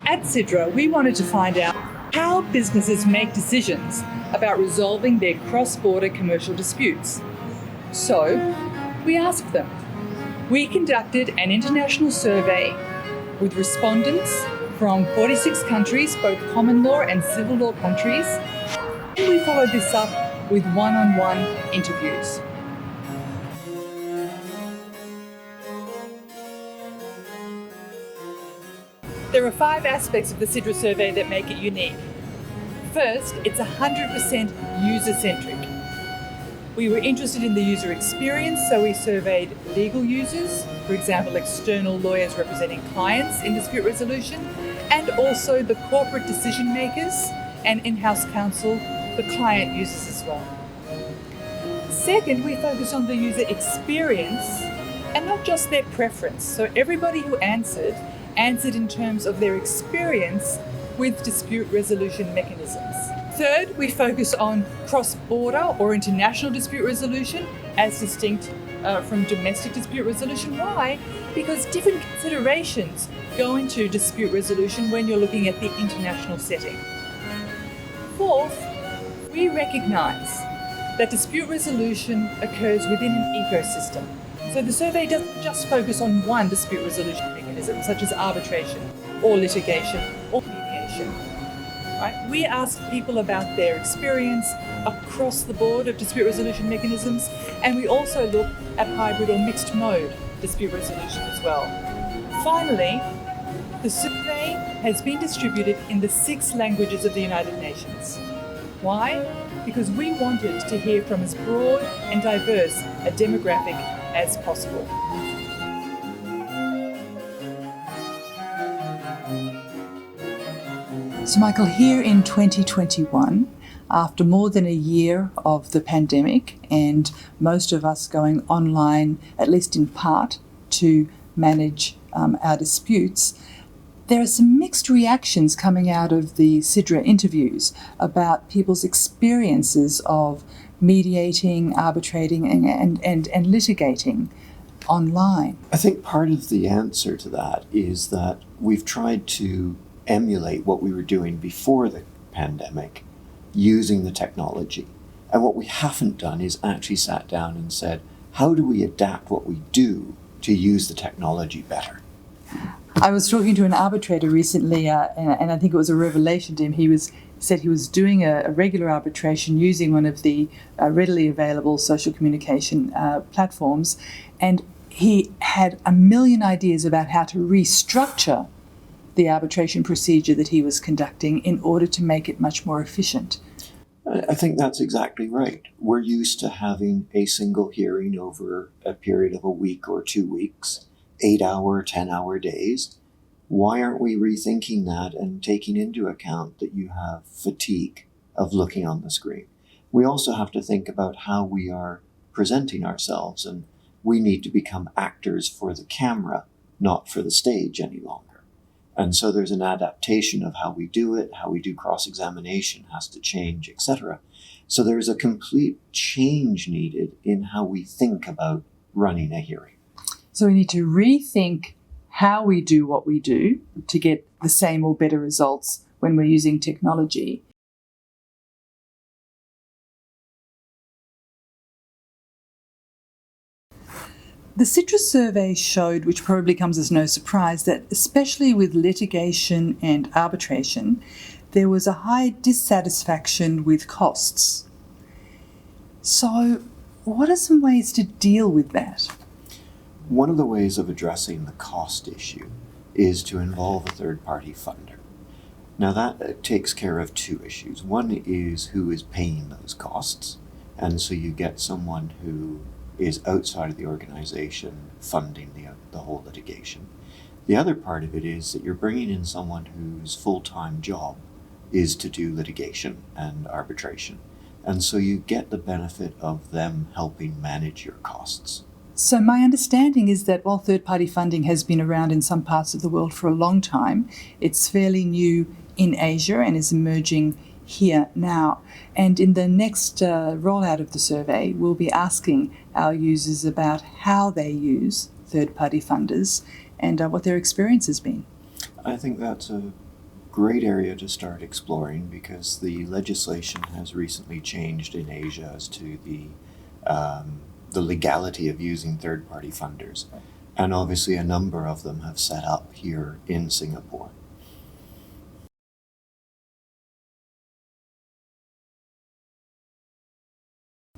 At SIDRA, we wanted to find out how businesses make decisions about resolving their cross-border commercial disputes. So, we asked them. We conducted an international survey with respondents from 46 countries, both common law and civil law countries, and we followed this up with one-on-one interviews. There are 5 aspects of the SIDRA survey that make it unique. First, it's 100% user-centric. We were interested in the user experience, so we surveyed legal users, for example, external lawyers representing clients in dispute resolution, and also the corporate decision makers and in-house counsel, the client users as well. Second, we focused on the user experience and not just their preference. So everybody who answered in terms of their experience with dispute resolution mechanisms. Third, we focus on cross-border or international dispute resolution as distinct from domestic dispute resolution. Why? Because different considerations go into dispute resolution when you're looking at the international setting. Fourth, we recognise that dispute resolution occurs within an ecosystem. So the survey doesn't just focus on one dispute resolution mechanism, such as arbitration or litigation or mediation. Right? We asked people about their experience across the board of dispute resolution mechanisms, and we also look at hybrid or mixed mode dispute resolution as well. Finally, the survey has been distributed in the 6 languages of the United Nations. Why? Because we wanted to hear from as broad and diverse a demographic as possible. So Michael, here in 2021, after more than a year of the pandemic and most of us going online, at least in part, to manage our disputes, there are some mixed reactions coming out of the SIDRA interviews about people's experiences of mediating, arbitrating and litigating online. I think part of the answer to that is that we've tried to emulate what we were doing before the pandemic using the technology. And what we haven't done is actually sat down and said, how do we adapt what we do to use the technology better? I was talking to an arbitrator recently, and I think it was a revelation to him. He said he was doing a regular arbitration using one of the readily available social communication platforms, and he had a million ideas about how to restructure the arbitration procedure that he was conducting in order to make it much more efficient. I think that's exactly right. We're used to having a single hearing over a period of a week or 2 weeks, 8-hour, 10-hour days. Why aren't we rethinking that and taking into account that you have fatigue of looking on the screen? We also have to think about how we are presenting ourselves, and we need to become actors for the camera, not for the stage any longer. And so there's an adaptation of how we do it, how we do cross-examination has to change, etc. So there's a complete change needed in how we think about running a hearing. So we need to rethink how we do what we do to get the same or better results when we're using technology. The SIDRA survey showed, which probably comes as no surprise, that especially with litigation and arbitration, there was a high dissatisfaction with costs. So what are some ways to deal with that? One of the ways of addressing the cost issue is to involve a third-party funder. Now that takes care of 2 issues. One is who is paying those costs, and so you get someone who is outside of the organization funding the whole litigation. The other part of it is that you're bringing in someone whose full-time job is to do litigation and arbitration, and so you get the benefit of them helping manage your costs. So my understanding is that while third-party funding has been around in some parts of the world for a long time, it's fairly new in Asia and is emerging here now. And in the next rollout of the survey, we'll be asking our users about how they use third-party funders and what their experience has been. I think that's a great area to start exploring because the legislation has recently changed in Asia as to the legality of using third-party funders. And obviously a number of them have set up here in Singapore.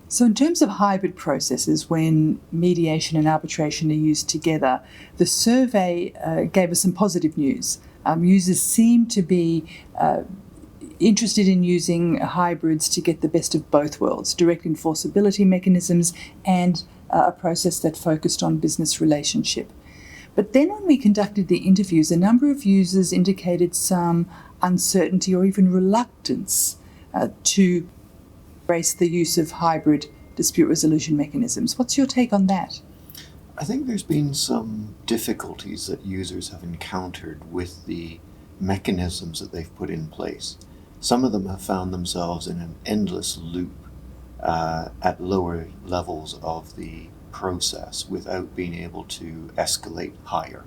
So in terms of hybrid processes, when mediation and arbitration are used together, the survey gave us some positive news. Users seem to be interested in using hybrids to get the best of both worlds, direct enforceability mechanisms and a process that focused on business relationship. But then when we conducted the interviews, a number of users indicated some uncertainty or even reluctance to embrace the use of hybrid dispute resolution mechanisms. What's your take on that? I think there's been some difficulties that users have encountered with the mechanisms that they've put in place. Some of them have found themselves in an endless loop at lower levels of the process without being able to escalate higher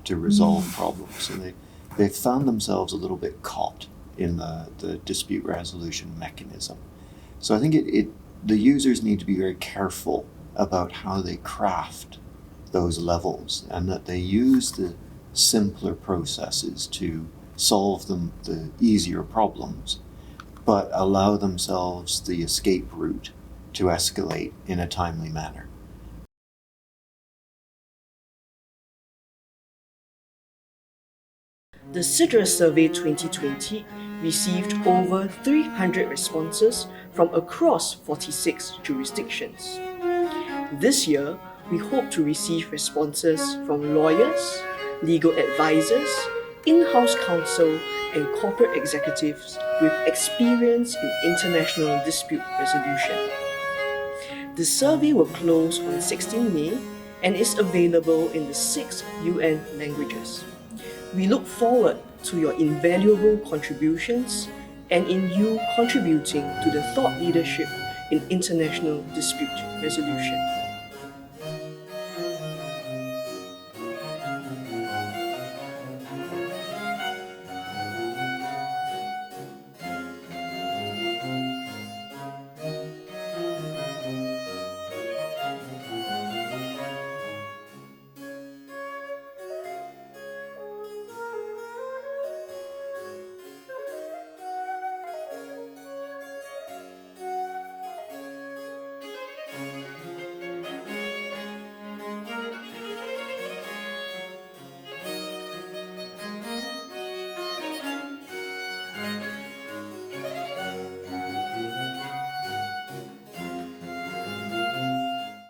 to resolve problems. So they've found themselves a little bit caught in the dispute resolution mechanism. So I think the users need to be very careful about how they craft those levels and that they use the simpler processes to solve the easier problems, but allow themselves the escape route to escalate in a timely manner. The SIDRA Survey 2020 received over 300 responses from across 46 jurisdictions. This year, we hope to receive responses from lawyers, legal advisors, in-house counsel, and corporate executives with experience in international dispute resolution. The survey will close on 16 May and is available in the 6 UN languages. We look forward to your invaluable contributions and in you contributing to the thought leadership in international dispute resolution.